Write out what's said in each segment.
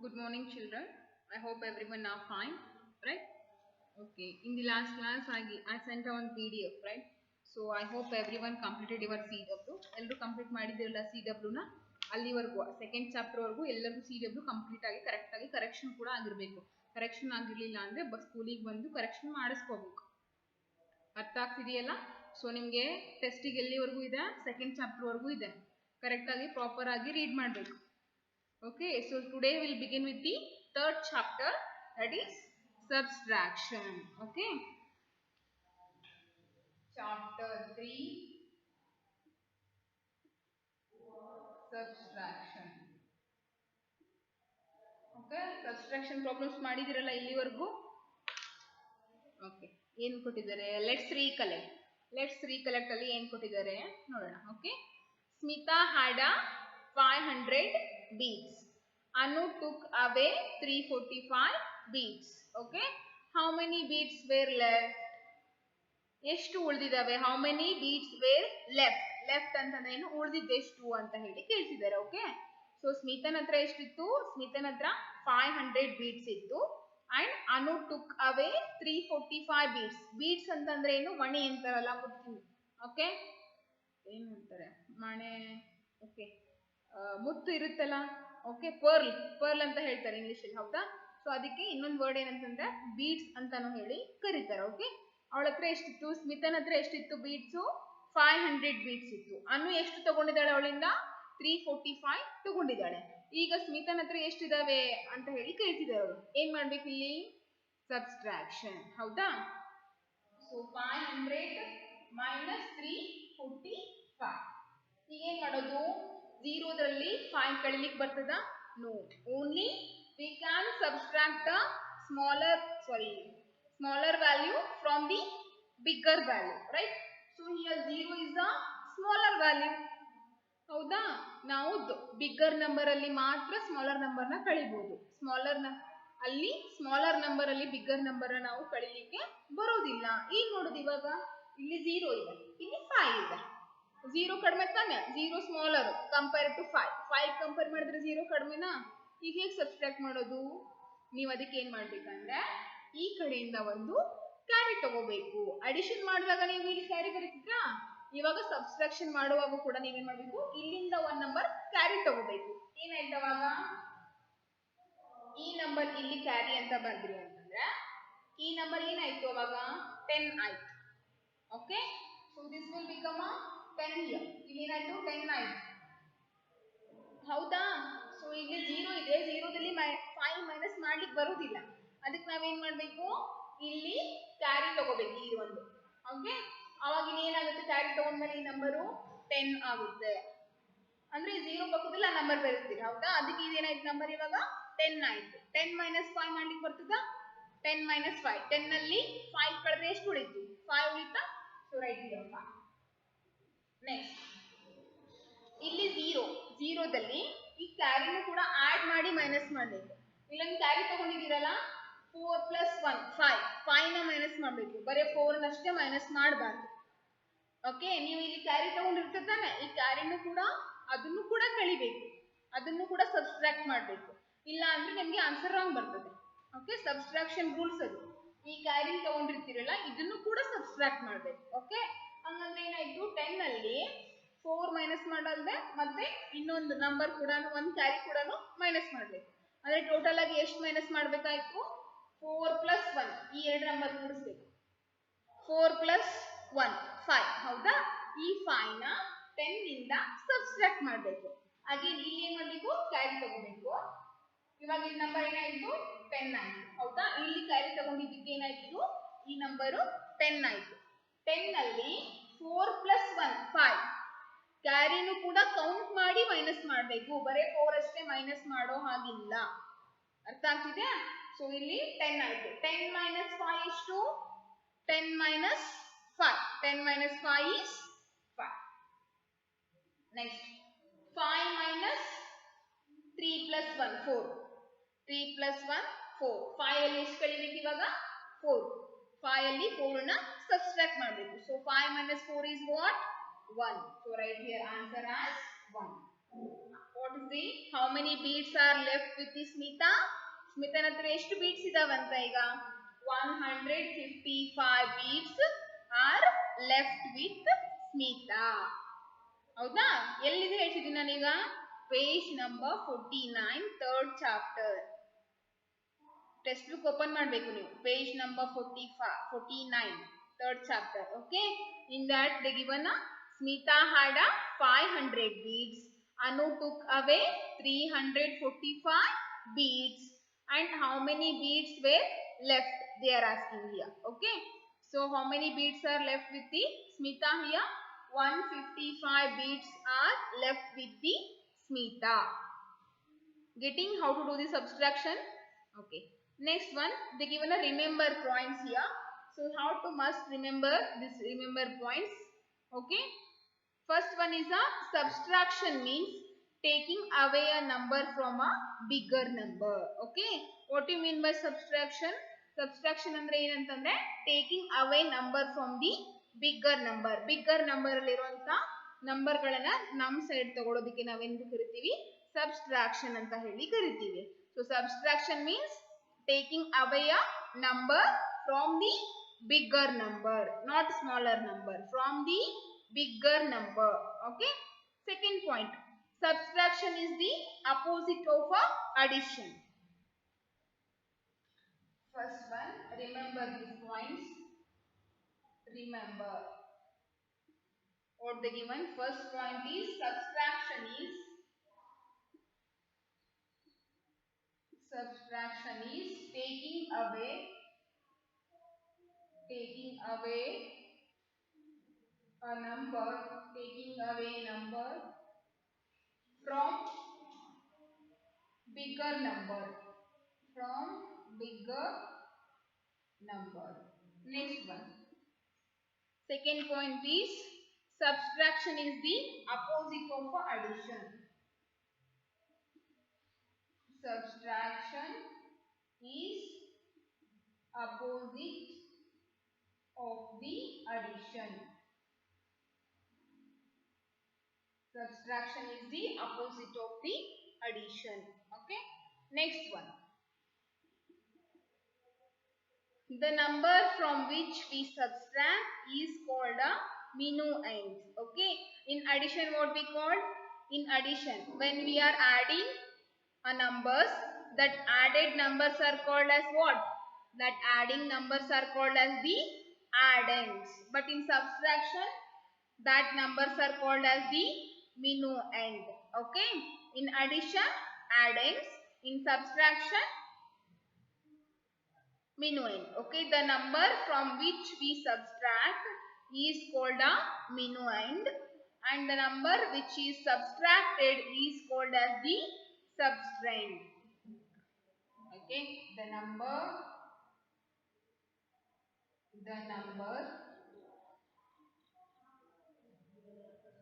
Good morning, children. I hope everyone are fine, right? Okay. In the last class, I sent on PDF, right? So I hope everyone completed your CW. ಎಲ್ಲರೂ complete ಮಾಡಿದಿರಲ್ಲ CW ನ ಅಲ್ಲಿವರೆಗೂ second chapter ವರೆಗೂ ಎಲ್ಲರೂ CW complete ಆಗಿ correct ಆಗಿ correction ಕೂಡ ಆಗಿರಬೇಕು. Correction ಆಗಿರಲಿಲ್ಲ ಅಂದ್ರೆ ಸ್ಕೂಲಿಗೆ ಬಂದು ಕರೆಕ್ಷನ್ ಮಾಡಿಸ್ಕೋಬೇಕು. ಅರ್ಥ ಆಗ್ತಿದೆಯಲ್ಲ? ಸೊ ನಿಮಗೆ ಟೆಸ್ಟಿಗೆ ಎಲ್ಲಿವರೆಗೂ ಇದೆ? ಸೆಕೆಂಡ್ ಚಾಪ್ಟರ್ ವರೆಗೂ ಇದೆ. ಕರೆಕ್ಟ್ ಆಗಿ ಪ್ರಾಪರ್ ಆಗಿ ರೀಡ್ ಮಾಡಬೇಕು. Okay, so today we'll begin with the third chapter, that is subtraction. Okay, chapter 3, subtraction. Okay, subtraction problems ಮಾಡಿದಿರಲ್ಲ ಇಲ್ಲಿವರೆಗೂ. Okay, ಏನು ಕೊಟ್ಟಿದ್ದಾರೆ? Let's recollect ಅಲ್ಲಿ ಏನು ಕೊಟ್ಟಿದ್ದಾರೆ ನೋಡೋಣ. Okay, Smita had a 500 beads. Anu took away 345 beads. Okay, how many beads were left? ಎಷ್ಟು ಉಳಿದಿದಾವೆ? How many beads were left ಅಂತಂದ್ರೆ ಏನು? ಉಳಿದಿದ್ದೆಷ್ಟು ಅಂತ ಹೇಳಿ ಕೇಳ್ತಿದ್ದಾರೆ. ಓಕೆ, ಸೊ ಸ್ಮಿತನ್ ಹತ್ರ ಎಷ್ಟಿತ್ತು? ಸ್ಮಿತನ್ ಹತ್ರ 500 beads ಇತ್ತು. And Anu took away 345 beads. beads ಅಂತಂದ್ರೆ ಏನು? ಮಣಿ ಅಂತಾರಲ್ಲ, ಮುತ್ತು. ಓಕೆ, ಏನು ಅಂತಾರೆ? ಮಣೆ. ಓಕೆ, ಮುತ್ತು ಇರುತ್ತಲ್ಲ. ಓಕೆ, ಪರ್ಲ್ ಅಂತ ಹೇಳ್ತಾರೆ ಇಂಗ್ಲಿಷಲ್ಲಿ, ಹೌದಾ? ಸೊ ಅದಕ್ಕೆ ಇನ್ನೊಂದು ವರ್ಡ್ ಏನಂತಂದ್ರೆ ಬೀಡ್ಸ್ ಅಂತಾನು ಹೇಳಿ ಕರೀತಾರೆ. ಓಕೆ, ಅವಳ ಹತ್ರ ಎಷ್ಟಿತ್ತು? ಸ್ಮಿತನ್ ಹತ್ರ ಎಷ್ಟಿತ್ತು ಬೀಡ್ಸು? 500 ಬೀಡ್ಸ್ ಇತ್ತು. ಅನು ಎಷ್ಟು ತಗೊಂಡಿದ್ದಾಳೆ? ಅವಳಿಂದ 345 ತಗೊಂಡಿದ್ದಾಳೆ. ಈಗ ಸ್ಮಿತನ್ ಹತ್ರ ಎಷ್ಟಿದಾವೆ ಅಂತ ಹೇಳಿ ಕೇಳ್ತಿದ್ದಾರೆ ಅವರು. ಏನ್ ಮಾಡ್ಬೇಕು ಇಲ್ಲಿ? ಸಬ್ಸ್ಟ್ರಾಕ್ಷನ್, ಹೌದಾ? So 500 minus 345. ಈಗ ಏನ್ ಮಾಡೋದು? 0ದಲ್ಲಿ 5 ಕಳಿಲಿಕ್ಕೆ ಬರ್ತದ? No, only we can subtract the smaller value from the bigger value, right? So here 0 is the smaller value, ಹೌದಾ? ನಾವು ಬಿಗ್ಗರ್ ನಂಬರ್ ಅಲ್ಲಿ ಮಾತ್ರ ಸ್ಮಾಲರ್ ನಂಬರ್ ನ ಕಳಿಬಹುದು. ಅಲ್ಲಿ ಸ್ಮಾಲರ್ ನಂಬರ್ ಅಲ್ಲಿ ಬಿಗ್ಗರ್ ನಂಬರ್ ನಾವು ಕಳಿಲಿಕ್ಕೆ ಬರೋದಿಲ್ಲ. ಈಗ ನೋಡುದು, ಇವಾಗ ಇಲ್ಲಿ 0 ಇದೆ, ಇಲ್ಲಿ 5 ಇದೆ. 0 ಕಡಿಮೆ ತಾನೆ? 0 ಸ್ಮಾಲರ್ ಕಂಪೇರ್ ಟು 5 ಕಂಪೇರ್ ಮಾಡಿದ್ರೆ 0 ಕಡಿಮೆನಾ? ಈಗ ಹೇಗೆ ಸಬ್ಸ್ಟ್ರಾಕ್ಟ್ ಮಾಡೋದು? ನೀವು ಅದಕ್ಕೆ ಏನ್ ಮಾಡ್ಬೇಕಂದ್ರೆ ಈ ಕಡೆಯಿಂದ ಒಂದು ಕ್ಯಾರಿ ತಗೋಬೇಕು. ಅಡಿಷನ್ ಮಾಡುವಾಗ ನೀವು ಇಲ್ಲಿ ಕ್ಯಾರಿ ಬರೀತಿದ್ರಾ? ಇವಾಗ ಸಬ್ಸ್ಟ್ರಾಕ್ಷನ್ ಮಾಡುವಾಗ ಕೂಡ ನೀವೇನ್ ಮಾಡ್ಬೇಕು? ಇಲ್ಲಿಂದ ಒಂದು ನಂಬರ್ ಕ್ಯಾರಿ ತಗೋಬೇಕು. ಏನಾಯ್ತು ಅವಾಗ? ಈ ನಂಬರ್ ಇಲ್ಲಿ ಕ್ಯಾರಿ ಅಂತ ಬಂದ್ರಿ ಅಂತಂದ್ರೆ ಈ ನಂಬರ್ ಏನಾಯ್ತು ಅವಾಗ? 10 ಆಯ್ತು. Okay, so this will become 10 here. ಇಲ್ಲಿ ಏನಾಯ್ತು? 10 ಆಯ್ತು, ಹೌದಾ? ಸೊ ಇಲ್ಲಿ 0 ಇದೆ, 0ದಲ್ಲಿ 5 ಮೈನಸ್ ಮಾಡ್ಲಿಕ್ಕೆ ಬರುವುದಿಲ್ಲ. ಅದಕ್ಕೆ ನಾವೇನ್ ಮಾಡ್ಬೇಕು? ಇಲ್ಲಿ ಕ್ಯಾರಿ ತಗೋಬೇಕು, ಈ ಒಂದು. ಓಕೆ, ಅವಾಗ ಇಲ್ಲಿ ಏನಾಗುತ್ತೆ? ಕ್ಯಾರಿ ತಗೊಂಡ್ಮೇಲೆ ಈ ನಂಬರು 10 ಆಗುತ್ತೆ. ಅಂದ್ರೆ 0 ಪಕ್ಕದಲ್ಲಿ ಆ ನಂಬರ್ ಬರುತ್ತೀರಿ, ಹೌದಾ? ಅದಕ್ಕೆ ಇದೇನಾಯ್ತು? ನಂಬರ್ ಇವಾಗ 10 ಆಯ್ತು. 10 ಮೈನಸ್ 5 ಮಾಡ್ಲಿಕ್ಕೆ ಬರ್ತದ? 10 ಮೈನಸ್ 5, 10 ನಲ್ಲಿ 5 ಕಳೆದ್ರೆ ಎಷ್ಟು ಉಳಿತು? 5 ಉಳಿತಾ? So right here 5. ನೆಕ್ಸ್ಟ್ ಇಲ್ಲಿ 0ದಲ್ಲಿ ಈ ಕ್ಯಾರಿನೂ ಕೂಡ ಆಡ್ ಮಾಡಿ ಮೈನಸ್ ಮಾಡಬೇಕು. ಇಲ್ಲೊಂದು ಕ್ಯಾರಿ ತಗೊಂಡಿದ್ದೀರಲ್ಲ, 4 ಪ್ಲಸ್ 1 5 ನ ಮೈನಸ್ ಮಾಡಬೇಕು. ಬರೀ 4 ನಷ್ಟೇ ಮೈನಸ್ ಮಾಡಬಾರ್ದು. ಓಕೆ, ನೀವು ಇಲ್ಲಿ ಕ್ಯಾರಿ ತಗೊಂಡಿರ್ತಾನೆ, ಈ ಕ್ಯಾರಿನೂ ಕೂಡ ಅದನ್ನು ಕೂಡ ಕಳಿಬೇಕು, ಅದನ್ನು ಕೂಡ ಸಬ್ಸ್ಟ್ರಾಕ್ಟ್ ಮಾಡಬೇಕು. ಇಲ್ಲ ಅಂದ್ರೆ ನಿಮಗೆ ಆನ್ಸರ್ ರಾಂಗ್ ಬರ್ತದೆ. ಓಕೆ, ಸಬ್ಸ್ಟ್ರಾಕ್ಷನ್ ರೂಲ್ಸ್ ಅದು. ಈ ಕ್ಯಾರಿ ತಗೊಂಡಿರ್ತೀರಲ್ಲ, ಇದನ್ನು ಕೂಡ ಸಬ್ಸ್ಟ್ರಾಕ್ಟ್ ಮಾಡಬೇಕು. ಓಕೆ, ಹಂಗಂದ್ರೆ ಏನಾಯ್ತು? 10 ನಲ್ಲಿ 4 ಮೈನಸ್ ಮಾಡಲ್ದೆ ಮತ್ತೆ ಇನ್ನೊಂದು ನಂಬರ್ ಕೂಡ, ಒಂದು ಕ್ಯಾರಿ ಕೂಡ ಮೈನಸ್ ಮಾಡಬೇಕು. ಅಂದ್ರೆ ಟೋಟಲ್ ಆಗಿ ಎಷ್ಟು ಮೈನಸ್ ಮಾಡಬೇಕಾಯ್ತು? 4 ಪ್ಲಸ್ 1, ಈ 2 ನಂಬರ್ ಕೂಡಿಸ್ಬೇಕು. 4 ಪ್ಲಸ್ 1 5, ಹೌದಾ? ಈ 5 ನ 10 ನಿಂದ ಸಬ್ಸ್ಟ್ರಾಕ್ಟ್ ಮಾಡಬೇಕು. ಹಾಗೆ ಇಲ್ಲಿ ಏನ್ ಮಾಡಬೇಕು? ಕ್ಯಾರಿ ತಗೋಬೇಕು. ಇವಾಗ ಈ ನಂಬರ್ ಏನಾಯ್ತು? 10 ಆಯ್ತು, ಹೌದಾ? ಇಲ್ಲಿ ಕ್ಯಾರಿ ತಗೊಂಡಿದ್ದಕ್ಕೆ ಏನಾಯ್ತು? ಈ ನಂಬರು 10 ಆಯ್ತು. 10 ನಲ್ಲಿ 4 ಪ್ಲಸ್ 1 5, ಕ್ಯಾರಿನೂ ಕೂಡ ಕೌಂಟ್ ಮಾಡಿ ಮೈನಸ್ ಮಾಡಬೇಕು. ಬರೀ 4 ಅಷ್ಟೇ ಮೈನಸ್ ಮಾಡೋ ಹಾಗಿಲ್ಲ. ಅರ್ಥ ಆಗ್ತಿದೆ? ಸೊ ಇಲ್ಲಿ 10 ಆಯ್ತು. 10 ಮೈನಸ್ 5 ಎಷ್ಟು? 10 minus 5, 10 minus 5 is 5. Next 5 minus 3 plus 1 4, 3 plus 1 4. 5 ಅಲ್ಲಿ ಎಷ್ಟು ಕಳಿಬೇಕು ಇವಾಗ? 4. 5 ಅಲ್ಲಿ 4 ನ ಸಬ್ಸ್ಟ್ರಾಕ್ಟ್ ಮಾಡಬೇಕು. So 5 minus 4 is what? 1. So write here answer as 1. What is the how many beads are left with the Smita? ಸ್ಮಿತನ ಹತ್ರ ಎಷ್ಟು ಬೀಡ್ಸ್ ಇದಾವಂತ ಈಗ 155 beads are left with Smita. ಹೌದಾ? ಎಲ್ಲಿದೆ ಹೇಳ್ತಿದ್ದೀನಿ ನಾನೀಗ page number 49 third chapter. Text book open ಮಾಡಬೇಕು ನೀವು. Page number 49 third chapter. Okay, in that they given Smita had a 500 beads. Anu took away 345 beads. And how many beads were left? They are asking here. Okay. So how many beads are left with the Smita here? 155 beads are left with the Smita. Getting how to do the subtraction? Okay. Next one, they given a remember points here. So how to must remember this remember points? Okay. First one is a subtraction, means taking away a number from a bigger number. Okay. What do you mean by subtraction? Subtraction andre ಏನಂತಂದ್ರೆ taking away number from the bigger number. Bigger number ಅಲ್ಲಿರುವಂತ number ಗಳನ್ನ ನಮ್ಮ side ತಗೊಳ್ಳೋದಕ್ಕೆ ನಾವೇನು ಕರಿತೀವಿ? Subtraction ಅಂತ ಹೇಳಿ ಕರಿತೀವಿ. So subtraction means taking away a number from the bigger number, not smaller number, from the bigger number. Okay. Second point, subtraction is the opposite of addition. First one, remember these points. Remember what they given. First point is subtraction is taking away a number from bigger number. Next one, second point is subtraction is the opposite of addition. Subtraction is opposite of the addition. Subtraction is the opposite of the addition. Okay. Next one, the number from which we subtract is called a minuend. Okay. In addition, what we call? In addition, when we are adding a numbers, that added numbers are called as what? That adding numbers are called as the addends. But in subtraction, that numbers are called as the minuend. Okay. In addition, addends. In subtraction, minuend. Okay. The number from which we subtract is called a minuend, and the number which is subtracted is called as the subtrahend. Okay. The number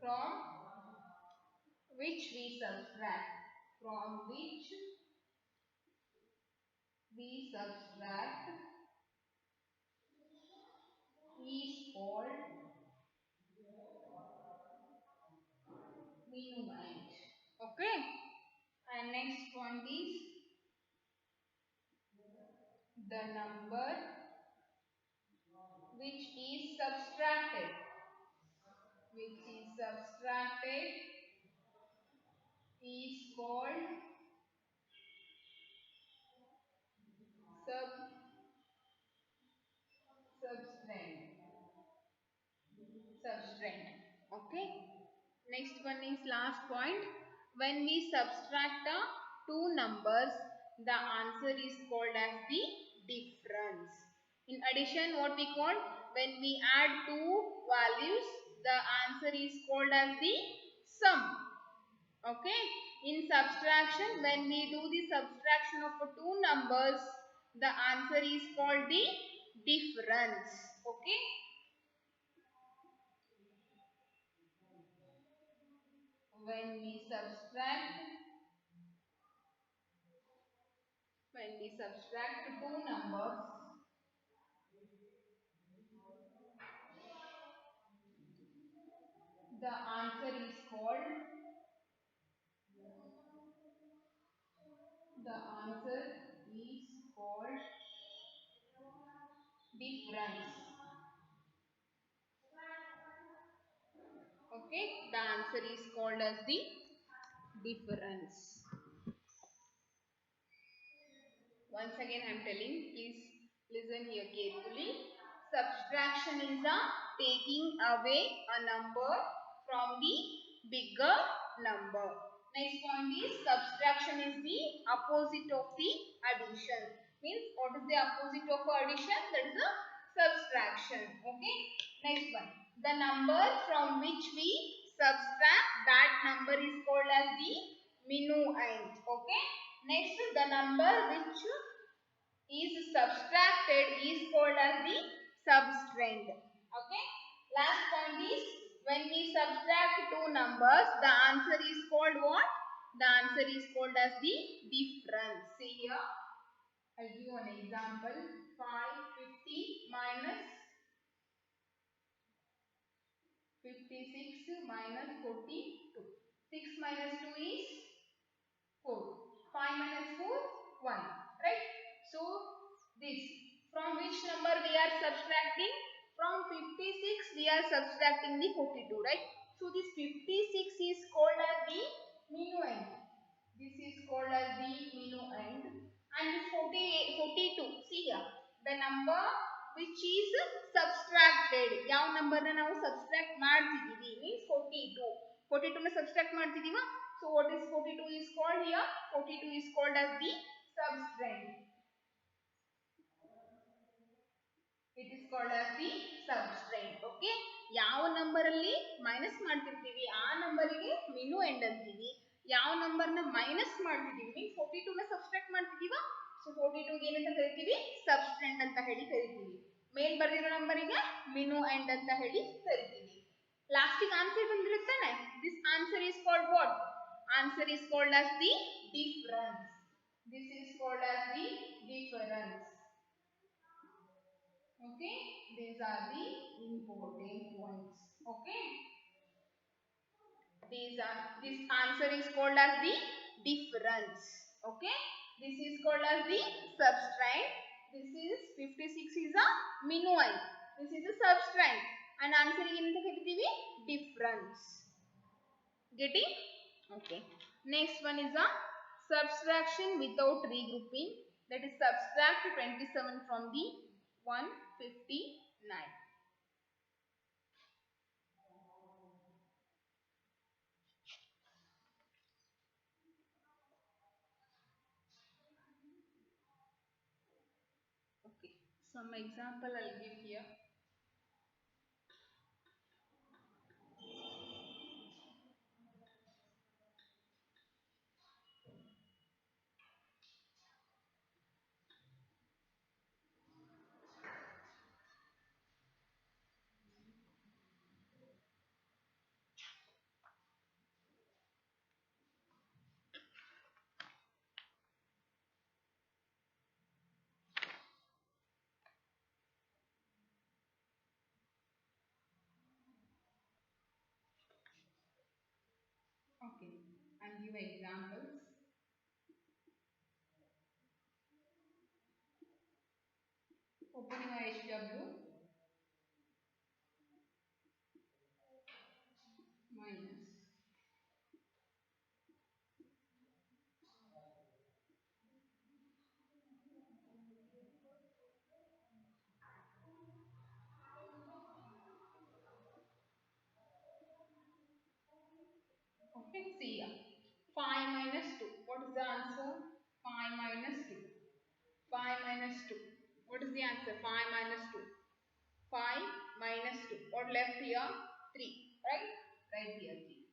from which we subtract is called minuend. Okay. And next point is the number which is subtracted is called subtrahend. Okay. Next one is last point. When we subtract two numbers, the answer is called as the difference. In addition, what we call? When we add two values, the answer is called as the sum. Okay. In subtraction, when we do the subtraction of two numbers, the answer is called the difference. Okay. When we subtract two numbers, the answer is called The answer is called difference. Okay, the answer is called as the difference. Once again I am telling, please listen here carefully. Subtraction is the taking away a number from the bigger number. Next point is subtraction is the opposite of the addition. Means what is the opposite of addition? That is a subtraction. Okay. Next one. The number from which we subtract, that number is called as the minuend. Okay. Next, the number which is subtracted is called as the subtrahend. Okay. Last point is, when we subtract two numbers, the answer is called what? The answer is called as the difference. See here, I'll give you an example. 550 minus 56 minus 42. 6 minus 2 is 4. 5 minus 4, 1. Right? So, this. From which number we are subtracting? From 56 we are subtracting the 42. Right? So, this 56 is called as the minuend. This is called as the minuend. And this 42. See here. The number which is subtracted. ಯಾವ number ನಾವು subtract ಮಾಡ್ತಿದೀವಿ means 42. 42 ನ subtract ಮಾಡ್ತಿದೀವ. So what is 42 is called here? 42 is called as the subtrahend. It is called as the subtrahend. Okay. ಯಾವ number ಅಲ್ಲಿ minus ಮಾಡ್ತಿರ್ತೀವಿ ಆ ನಂಬರಿಗೆ minuend ಅಂತೀವಿ. ಯಾವ ನಂಬರ್ ನ ಮೈನಸ್ ಮಾಡ್ತಿದೀವಿ means 42 ನ ಸಬ್ಸ್ಟ್ರಾಕ್ಟ್ ಮಾಡ್ತಿದೀವ. So 42 ಗೆ ಏನಂತ ಕರಿತೀವಿ? subtrahend ಅಂತ ಹೇಳಿ ಕರಿತೀವಿ. ಮೇಲ್ ಬರ್ದಿರೋ ನಂಬರಿಗೆ minuend ಅಂತ ಹೇಳಿ ಕರಿತೀವಿ. ಲಾಸ್ಟಿಗೆ answer ಬಂದಿರುತ್ತಾನೆ. This answer is called what? Answer is called as the difference. This is called as the difference. Okay, these are the important points. Okay, this answer is called as the difference. Okay, this is called as the subtrahend. This is 56 is a minuend. This is a subtrahend. And answer ಏನಂತ ಕರಿತೀವಿ? Difference. Getting? Okay. Next one is a subtraction without regrouping. That is subtract 27 from the 159. Okay. Some example I'll give here. Okay. And give examples. Opening a HW minus okay, see here. 5 minus 2. What is the answer? 5 minus 2. 5 minus 2. What is the answer? 5 minus 2. 5 minus 2. What left here? 3. Right? Right here 3.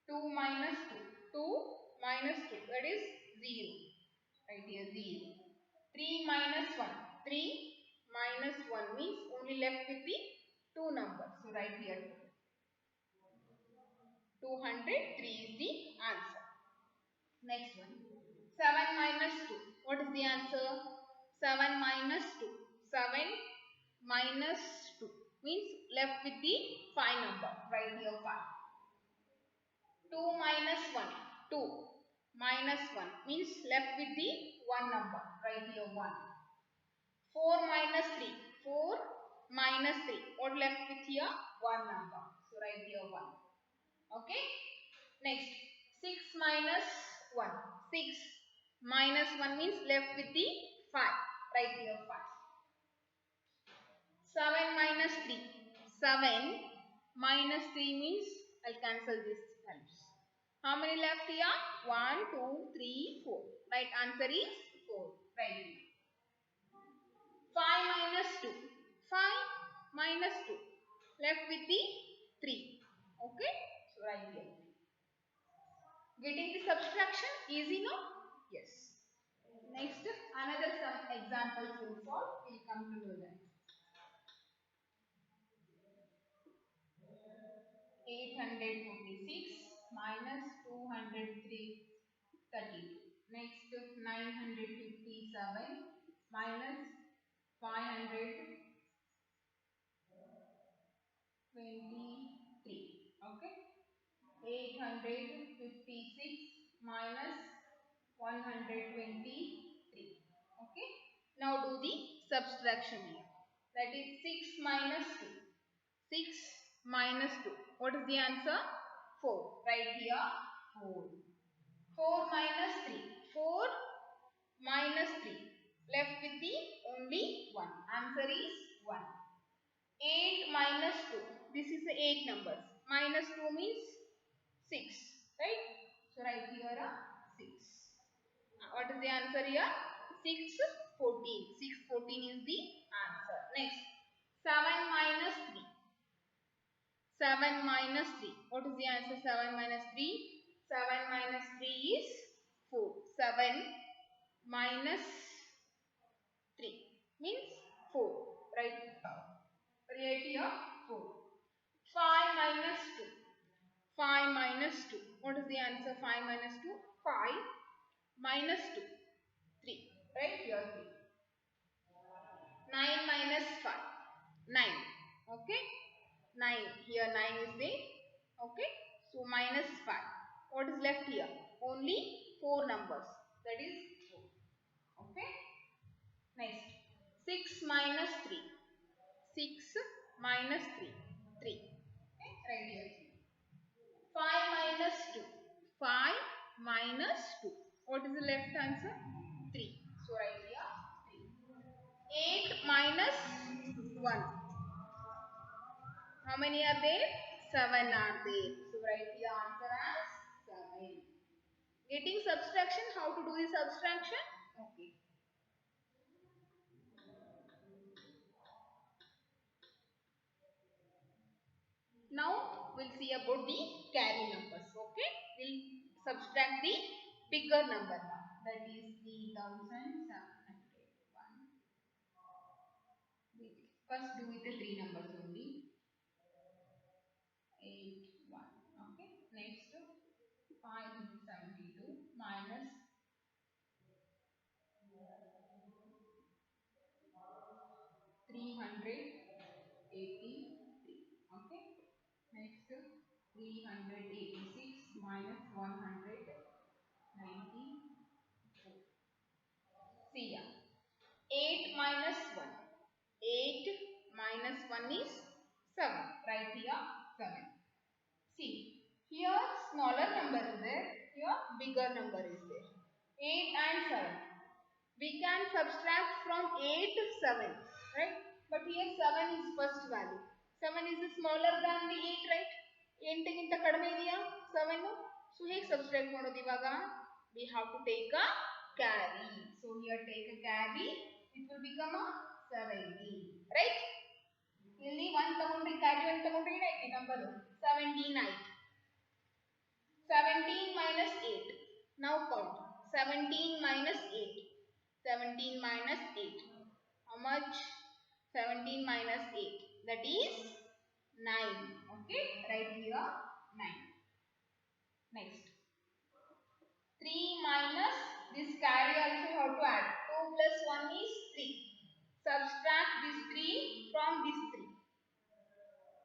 2 minus 2. 2 minus 2. That is 0. Right here 0. 3 minus 1. 3 minus 1 means only left with the 2 numbers. So right here 203 is the answer. Next one. 7 minus 2. What is the answer? 7 minus 2. 7 minus 2 means left with the 5 number. Right here 5. 2 minus 1. 2. minus 1 means left with the 1 number. Right here 1. 4 minus 3. 4 minus 3. What left with here? 1 number. So write here 1. Okay. Next. 6 minus 1. 6 minus 1 means left with the 5. Write here 5. 7 minus 3. 7 minus 3 means I'll cancel this values. How many left here? 1, 2, 3, 4. Right answer is 4. Right here. 5 minus 2. 5 minus 2. Left with the 3. Okay. So right here. Getting the subtraction easy, no? Yes. Next, another some examples will solve. We'll come to know that. 846 minus 232. Next, 957 minus 523. Okay. 856 minus 123. Okay. Now do the subtraction here. That is 6 minus 2. 6 minus 2. What is the answer? 4. Right here 4. 4 minus 3. 4 minus 3. Left with the only 1. Answer is 1. 8 minus 2. This is the 8 numbers. Minus 2 means 6. Right? So write here 6. What is the answer here? 6, 14. 6, 14 is the answer. Next. 7 minus 3. 7 minus 3. What is the answer? 7 minus 3. 7 minus 3 is 4. 7 minus 3 means 4. Right? Right here 4. 5 minus 2. 5 minus 2. What is the answer? 5 minus 2. 5 minus 2. 3. Right here 3. 9 minus 5. 9. Okay. 9. Here 9 is there. Okay. So minus 5. What is left here? Only 4 numbers. That is 4. Okay. Next. 6 minus 3. 6 minus 3. 3. Okay. Right here. 5 minus 2. 5 minus 2. What is the left answer? 3. So right here 3. 8 minus 1. How many are there? 7 are there. So write the answer as 7. Getting subtraction, how to do the subtraction? Okay. Now we'll see about the carry numbers. Okay. We'll subtract the bigger number now. That is 3701. First do with the 3 numbers only. 8, 1. Okay. Next 572 minus 383. Okay. Next 386 minus 194. See ya. 8 minus 1. 8 minus 1 is 7. Right here 7. See. Here smaller number is there. Here bigger number is there. 8 and 7. We can subtract from 8 to 7. Right? But here 7 is first value. 7 is smaller than the 8, right? 8 ಕಡಿಮೆ ಇದೆಯಾ 7? So ಹೇಗೆ subtract ಮಾಡೋದು ಇವಾಗ? We have to take a carry. So here take a carry. It will become a 17. Right? ಇಲ್ಲಿ 1 ತಗೊಂಡ್ರೆ carry 1 ತಗೊಂಡ್ರೆ ಏನಾಯ್ತು number? 17 ಆಯ್ತು. 17 minus 8. Now count. 17 minus 8. 17 minus 8. How much? 17 minus 8. That is 9. Okay. Right here 9. Next. 3 minus this carry also you have to add. 2 plus 1 is 3. Subtract this 3 from this 3.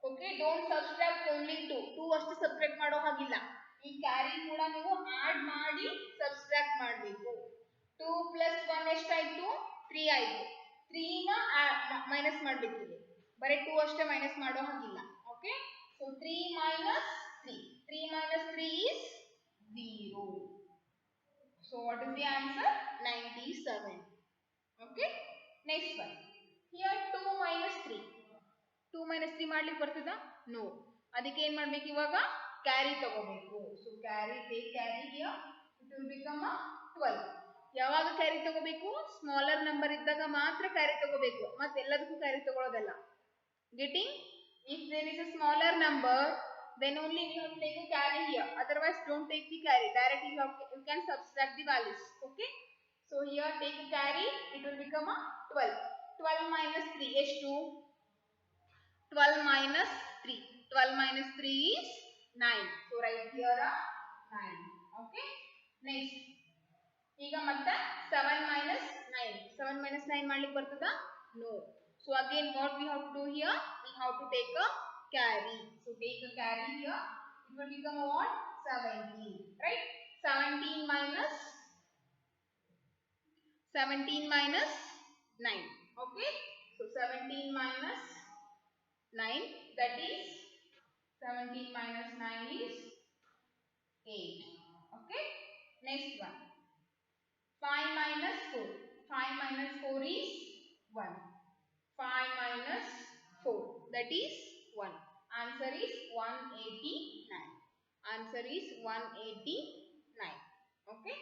Okay. Don't subtract only 2. 2 ಅಷ್ಟು subtract ಮಾಡೋ ಹಾಗಿಲ್ಲ. ಈ carry ಕೂಡ ನೀವು add ಮಾಡಿ subtract ಮಾಡಬೇಕು. 2 plus 1 ಎಷ್ಟಾಯ್ತು? 3 ಆಯ್ತು. 3 ನ ಮೈನಸ್ ಮಾಡಬೇಕು. ಬರೀ 2 ಅಷ್ಟೇ ಮೈನಸ್ ಮಾಡೋ ಹಾಗಿಲ್ಲ. Okay, so 3 minus 3. 3 minus 3 is 0. So what is the answer? 97. Okay, next one. Here 2 minus 3. 2 minus 3 ಮಾಡ್ಲಿಕ್ಕೆ ಬರ್ತದಾ? ನೋ. ಅದಕ್ಕೆ ಏನು ಮಾಡಬೇಕು ಇವಾಗ? ಕ್ಯಾರಿ ತಗೋಬೇಕು. So carry, take carry here. It will become 12. ಯಾವಾಗ ಕ್ಯಾರಿ ತಗೋಬೇಕು? ಸ್ಮಾಲರ್ ನಂಬರ್ ಇದ್ದಾಗ ಮಾತ್ರ ಕ್ಯಾರಿ ತಗೋಬೇಕು, ಮತ್ತೆ ಎಲ್ಲದಕ್ಕೂ carry ತಗೊಳ್ಳೋದಲ್ಲ. Getting? If there is a smaller number, then only you have to take a carry here. Otherwise, don't take the carry. Directly you can subtract the values. Okay? So here take a carry. It will become a 12. 12 minus 3 is 2. 12 minus 3. 12 minus 3 is 9. So write here a 9. Okay? Next. ಈಗ ಮತ್ತೆ 7 minus 9. 7 minus 9 ಮಾಡ್ಲಿಕ್ಕೆ ಬರ್ತದಾ? No. So again what we have to do here? We have to take a carry. So take a carry here. It will become what? 17. Right? 17 minus 9. Okay? So 17 minus 9, that is 17 minus 9 is 8. Okay? Next one. 5 minus 4. 5 minus 4 is 1. 5 minus 4, that is 1. Answer is 189. Answer is 189. Okay?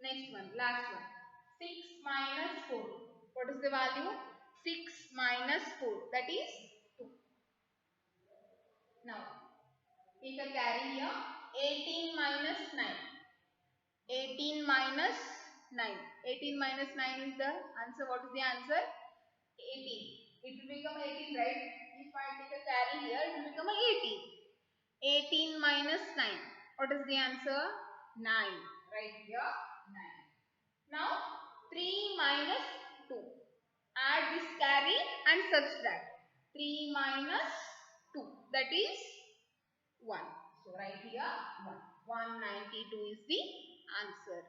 Next one, last one. 6 minus 4. What is the value? 6 minus 4, that is 2. Now, take a carry here. 18 minus 9. 18 minus 9. 18 minus 9 is the answer. What is the answer? 18. It will become 18, right? If I take a carry here, it will become 18. 18 minus 9. What is the answer? 9. Right here, 9. Now, 3 minus 2. Add this carry and subtract. 3 minus 2. That is 1. So, right here, 1. 192 is the answer.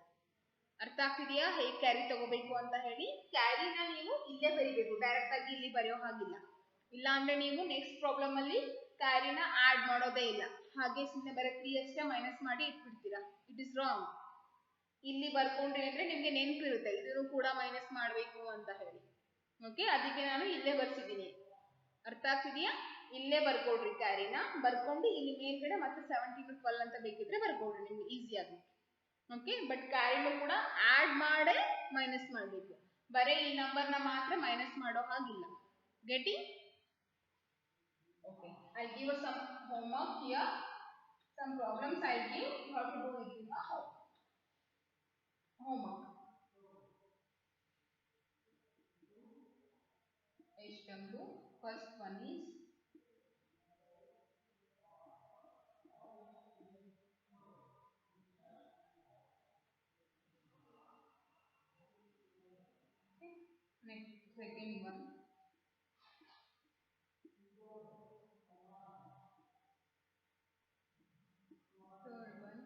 ಅರ್ಥ ಆಗ್ತಿದೆಯಾ ಹೇಗೆ carry ತಗೋಬೇಕು ಅಂತ ಹೇಳಿ? ಕ್ಯಾರಿನ ನೀವು ಇಲ್ಲೇ ಬರೀಬೇಕು, direct ಆಗಿ ಇಲ್ಲಿ ಬರೆಯೋ ಹಾಗಿಲ್ಲ. ಇಲ್ಲ ಅಂದ್ರೆ ನೀವು ನೆಕ್ಸ್ಟ್ ಪ್ರಾಬ್ಲಮ್ ಅಲ್ಲಿ ಕ್ಯಾರಿನ ಆಡ್ ಮಾಡೋದೇ ಇಲ್ಲ, ಹಾಗೆ ಸುಮ್ಮನೆ ಬರೀ 3 ಅಷ್ಟೇ ಮೈನಸ್ ಮಾಡಿ ಇಟ್ಬಿಡ್ತೀರಾ. It is wrong. ಇಲ್ಲಿ ಬರ್ಕೊಂಡ್ರಿ ಅಂದ್ರೆ ನಿಮ್ಗೆ ನೆನಪಿರುತ್ತೆ ಇದನ್ನು ಕೂಡ ಮೈನಸ್ ಮಾಡಬೇಕು ಅಂತ ಹೇಳಿ. ಓಕೆ, ಅದಕ್ಕೆ ನಾನು ಇಲ್ಲೇ ಬರ್ಸಿದ್ದೀನಿ. ಅರ್ಥ ಆಗ್ತಿದೆಯಾ? ಇಲ್ಲೇ ಬರ್ಕೊಡ್ರಿ, ಕ್ಯಾರಿನ ಬರ್ಕೊಂಡು ಇಲ್ಲಿ ಮೇಲ್ಗಡೆ ಮತ್ತೆ 17 12 ಅಂತ ಬೇಕಿದ್ರೆ ಬರ್ಕೊಡ್ರಿ, ನಿಮ್ಗೆ ಈಸಿ ಆಗುತ್ತೆ. ಓಕೆ, ಬಟ್ ಕ್ಯಾರಿನೂ ಕೂಡ ಆಡ್ ಮಾಡೇ ಮೈನಸ್ ಮಾಡಬೇಕು, ಬರೀ ಈ ನಂಬರ್ನ ಮಾತ್ರ ಮೈನಸ್ ಮಾಡೋ ಹಾಗಿಲ್ಲ. Getting? Okay, I give some homework here. Some problems I give, you have to do it in the homework. ಎಷ್ಟೊಂದು? First one is next, second one. Third one.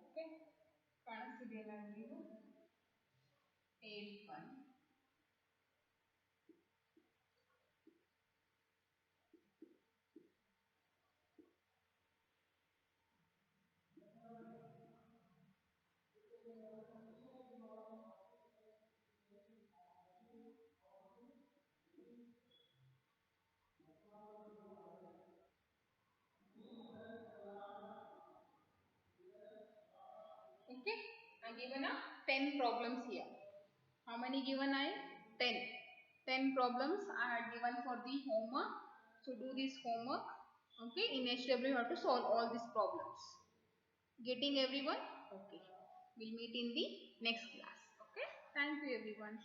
Okay, ಕಾಣಿಸ್ತಿದೆಯಲ್ಲ ನೀವು? 8 1. Okay, I 10 problems here. How many given I? 10. 10 problems I had given for the homework. So do this homework. Okay, in HW you have to solve all these problems. Getting everyone? Okay. We'll meet in the next class. Okay. Thank you everyone.